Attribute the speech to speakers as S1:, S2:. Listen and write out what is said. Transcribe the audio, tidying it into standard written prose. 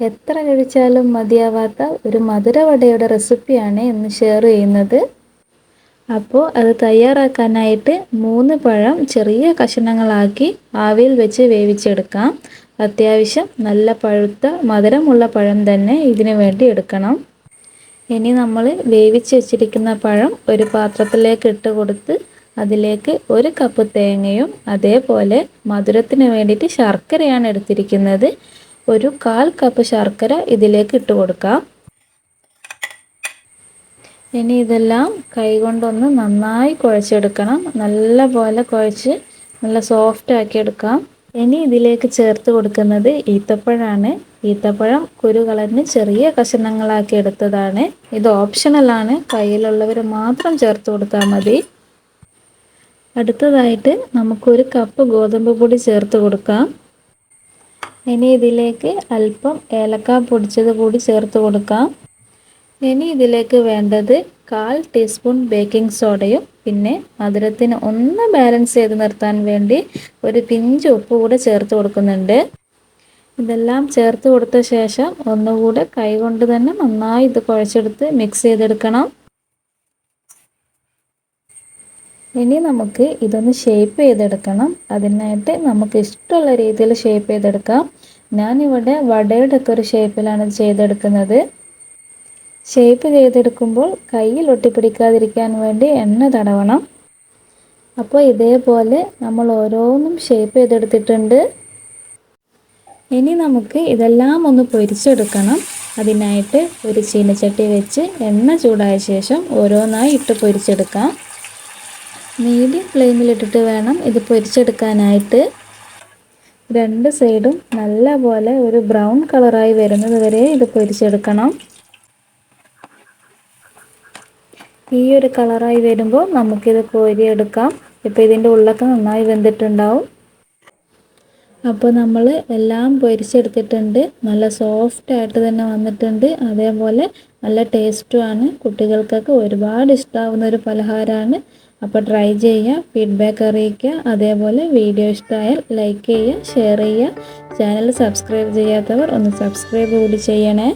S1: എത്ര കഴിച്ചാലും മതിയാവാത്ത ഒരു മധുരവടയുടെ റെസിപ്പിയാണ് ഇന്ന് ഷെയർ ചെയ്യുന്നത്. അപ്പോൾ അത് തയ്യാറാക്കാനായിട്ട് 3 പഴം ചെറിയ കഷണങ്ങളാക്കി ആവിയിൽ വെച്ച് വേവിച്ചെടുക്കാം. അത്യാവശ്യം നല്ല പഴുത്ത മധുരമുള്ള പഴം തന്നെ ഇതിനു വേണ്ടി എടുക്കണം. ഇനി നമ്മൾ വേവിച്ച് വെച്ചിരിക്കുന്ന പഴം ഒരു പാത്രത്തിലേക്ക് ഇട്ട് കൊടുത്ത് അതിലേക്ക് 1 കപ്പ് തേങ്ങയും അതേപോലെ മധുരത്തിന് വേണ്ടിയിട്ട് ശർക്കരയാണ് എടുത്തിരിക്കുന്നത്. ഒരു 1/4 കപ്പ് ശർക്കര ഇതിലേക്ക് ഇട്ട് കൊടുക്കാം. ഇനി ഇതെല്ലാം കൈകൊണ്ടൊന്ന് നന്നായി കുഴച്ചെടുക്കണം. നല്ല പോലെ കുഴച്ച് നല്ല സോഫ്റ്റ് ആക്കി എടുക്കാം. ഇനി ഇതിലേക്ക് ചേർത്ത് കൊടുക്കുന്നത് ഈത്തപ്പഴമാണ്. ഈത്തപ്പഴം കുരു കളഞ്ഞ് ചെറിയ കഷണങ്ങളാക്കി എടുത്തതാണ്. ഇത് ഓപ്ഷണലാണ്, കയ്യിലുള്ളവർ മാത്രം ചേർത്ത് കൊടുത്താൽ മതി. അടുത്തതായിട്ട് നമുക്ക് 1 കപ്പ് ഗോതമ്പ് പൊടി ചേർത്ത് കൊടുക്കാം. ഇനി ഇതിലേക്ക് അല്പം ഏലക്ക പൊടിച്ചത് കൂടി ചേർത്ത് കൊടുക്കാം. ഇനി ഇതിലേക്ക് വേണ്ടത് 1/4 ടീസ്പൂൺ ബേക്കിംഗ് സോഡയും പിന്നെ മധുരത്തിന് ഒന്ന് ബാലൻസ് ചെയ്ത് നിർത്താൻ വേണ്ടി ഒരു പിഞ്ച് ഉപ്പ് കൂടെ ചേർത്ത് കൊടുക്കുന്നുണ്ട്. ഇതെല്ലാം ചേർത്ത് കൊടുത്ത ശേഷം ഒന്നുകൂടെ കൈകൊണ്ട് തന്നെ നന്നായി ഇത് കുഴച്ചെടുത്ത് മിക്സ് ചെയ്തെടുക്കണം. ഇനി നമുക്ക് ഇതൊന്ന് ഷേപ്പ് ചെയ്തെടുക്കണം. അതിനായിട്ട് നമുക്ക് ഇഷ്ടമുള്ള രീതിയിൽ ഷേപ്പ് ചെയ്തെടുക്കാം. ഞാനിവിടെ വടയുടെ ഒക്കെ ഒരു ഷേപ്പിലാണ് ചെയ്തെടുക്കുന്നത്. ഷേപ്പ് ചെയ്തെടുക്കുമ്പോൾ കയ്യിൽ ഒട്ടിപ്പിടിക്കാതിരിക്കാൻ വേണ്ടി എണ്ണ തടവണം. അപ്പോൾ ഇതേപോലെ നമ്മൾ ഓരോന്നും ഷേപ്പ് ചെയ്തെടുത്തിട്ടുണ്ട്. ഇനി നമുക്ക് ഇതെല്ലാം ഒന്ന് പൊരിച്ചെടുക്കണം. അതിനായിട്ട് ഒരു ചീനച്ചട്ടി വെച്ച് എണ്ണ ചൂടായ ശേഷം ഓരോന്നായി ഇട്ട് പൊരിച്ചെടുക്കാം. മീഡിയം ഫ്ലെയിമിലിട്ടിട്ട് വേണം ഇത് പൊരിച്ചെടുക്കാനായിട്ട്. 2 സൈഡും നല്ല പോലെ ഒരു ബ്രൗൺ കളറായി വരുന്നത് വരെ ഇത് പൊരിച്ചെടുക്കണം. ഈ ഒരു കളറായി വരുമ്പോൾ നമുക്കിത് കോരിയെടുക്കാം. ഇപ്പോൾ ഇതിൻ്റെ ഉള്ളൊക്കെ നന്നായി വെന്തിട്ടുണ്ടാവും. അപ്പോൾ നമ്മൾ എല്ലാം പൊരിച്ചെടുത്തിട്ടുണ്ട്. നല്ല സോഫ്റ്റായിട്ട് തന്നെ വന്നിട്ടുണ്ട്. അതേപോലെ നല്ല ടേസ്റ്റുമാണ്. കുട്ടികൾക്കൊക്കെ ഒരുപാട് ഇഷ്ടമാവുന്ന ഒരു പലഹാരമാണ്. അപ്പോൾ ട്രൈ ചെയ്യുക, ഫീഡ്ബാക്ക് അറിയിക്കുക. അതേപോലെ വീഡിയോ ഇഷ്ടമായാൽ ലൈക്ക് ചെയ്യുക, ഷെയർ ചെയ്യുക. ചാനൽ സബ്സ്ക്രൈബ് ചെയ്യാത്തവർ ഒന്ന് സബ്സ്ക്രൈബ് കൂടി ചെയ്യണേ.